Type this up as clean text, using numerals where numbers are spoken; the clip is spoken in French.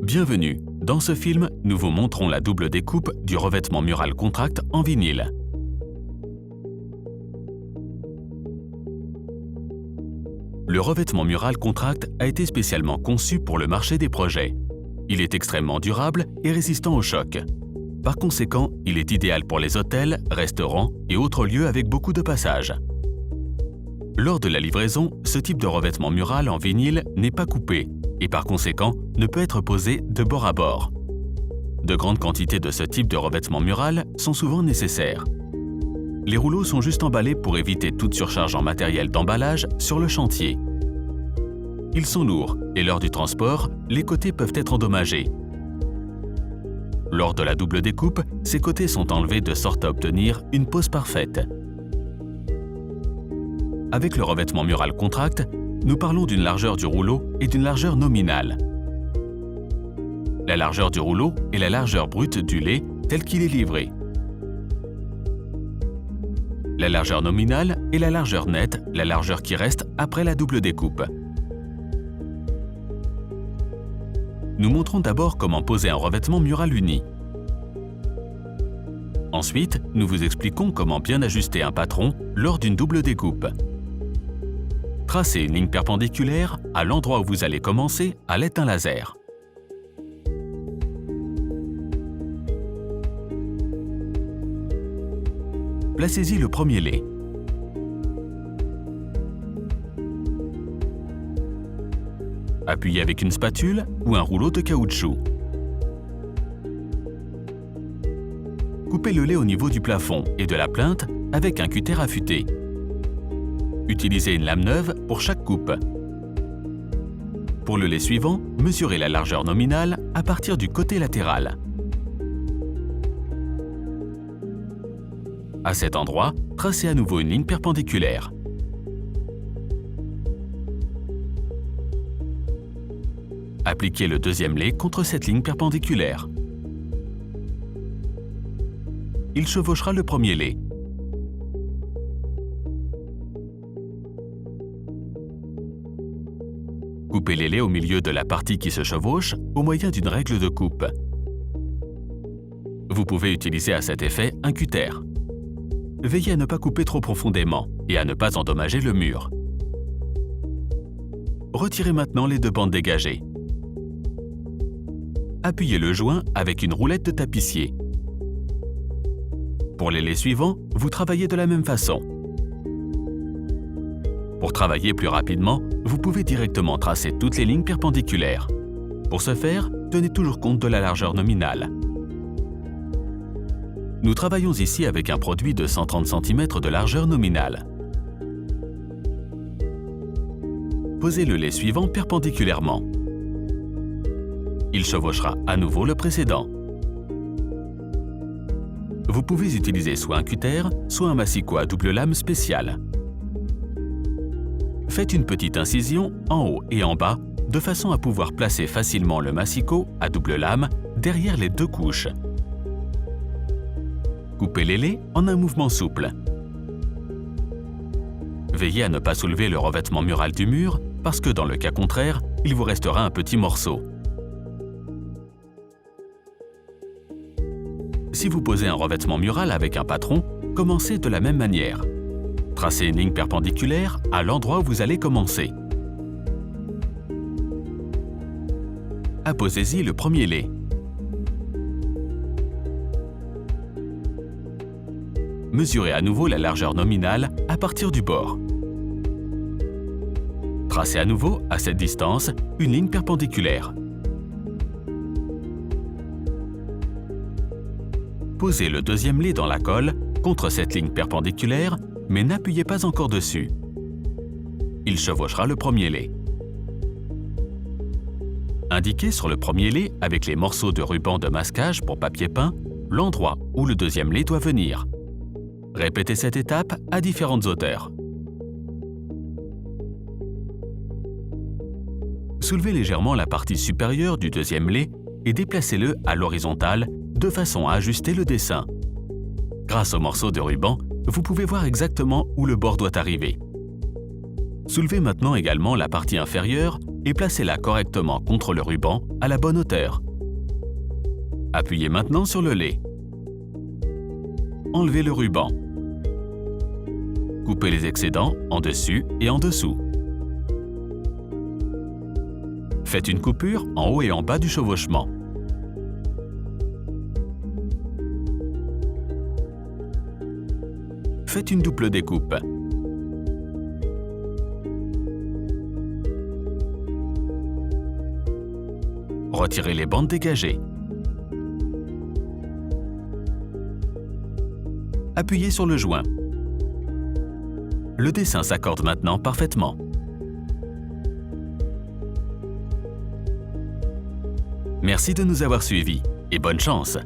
Bienvenue. Dans ce film, nous vous montrons la double découpe du revêtement mural Contract en vinyle. Le revêtement mural Contract a été spécialement conçu pour le marché des projets. Il est extrêmement durable et résistant aux chocs. Par conséquent, il est idéal pour les hôtels, restaurants et autres lieux avec beaucoup de passages. Lors de la livraison, ce type de revêtement mural en vinyle n'est pas coupé et par conséquent ne peut être posé de bord à bord. De grandes quantités de ce type de revêtement mural sont souvent nécessaires. Les rouleaux sont juste emballés pour éviter toute surcharge en matériel d'emballage sur le chantier. Ils sont lourds et lors du transport, les côtés peuvent être endommagés. Lors de la double découpe, ces côtés sont enlevés de sorte à obtenir une pose parfaite. Avec le revêtement mural Contract, nous parlons d'une largeur du rouleau et d'une largeur nominale. La largeur du rouleau est la largeur brute du lait tel qu'il est livré. La largeur nominale est la largeur nette, la largeur qui reste après la double découpe. Nous montrons d'abord comment poser un revêtement mural uni. Ensuite, nous vous expliquons comment bien ajuster un patron lors d'une double découpe. Tracez une ligne perpendiculaire à l'endroit où vous allez commencer à l'aide d'un laser. Placez-y le premier lait. Appuyez avec une spatule ou un rouleau de caoutchouc. Coupez le lait au niveau du plafond et de la plinthe avec un cutter affûté. Utilisez une lame neuve pour chaque coupe. Pour le lait suivant, mesurez la largeur nominale à partir du côté latéral. À cet endroit, tracez à nouveau une ligne perpendiculaire. Appliquez le deuxième lait contre cette ligne perpendiculaire. Il chevauchera le premier lait. Coupez les laits au milieu de la partie qui se chevauche au moyen d'une règle de coupe. Vous pouvez utiliser à cet effet un cutter. Veillez à ne pas couper trop profondément et à ne pas endommager le mur. Retirez maintenant les deux bandes dégagées. Appuyez le joint avec une roulette de tapissier. Pour les laits suivants, vous travaillez de la même façon. Pour travailler plus rapidement, vous pouvez directement tracer toutes les lignes perpendiculaires. Pour ce faire, tenez toujours compte de la largeur nominale. Nous travaillons ici avec un produit de 130 cm de largeur nominale. Posez le lait suivant perpendiculairement. Il chevauchera à nouveau le précédent. Vous pouvez utiliser soit un cutter, soit un massicot à double lame spécial. Faites une petite incision en haut et en bas de façon à pouvoir placer facilement le massicot à double lame derrière les deux couches. Coupez les laits en un mouvement souple. Veillez à ne pas soulever le revêtement mural du mur parce que dans le cas contraire, il vous restera un petit morceau. Si vous posez un revêtement mural avec un patron, commencez de la même manière. Tracez une ligne perpendiculaire à l'endroit où vous allez commencer. Apposez-y le premier lait. Mesurez à nouveau la largeur nominale à partir du bord. Tracez à nouveau, à cette distance, une ligne perpendiculaire. Posez le deuxième lait dans la colle contre cette ligne perpendiculaire, mais n'appuyez pas encore dessus. Il chevauchera le premier lait. Indiquez sur le premier lait avec les morceaux de ruban de masquage pour papier peint l'endroit où le deuxième lait doit venir. Répétez cette étape à différentes hauteurs. Soulevez légèrement la partie supérieure du deuxième lait et déplacez-le à l'horizontale de façon à ajuster le dessin. Grâce au morceau de ruban, vous pouvez voir exactement où le bord doit arriver. Soulevez maintenant également la partie inférieure et placez-la correctement contre le ruban à la bonne hauteur. Appuyez maintenant sur le lait. Enlevez le ruban. Coupez les excédents en dessus et en dessous. Faites une coupure en haut et en bas du chevauchement. Faites une double découpe. Retirez les bandes dégagées. Appuyez sur le joint. Le dessin s'accorde maintenant parfaitement. Merci de nous avoir suivis et bonne chance!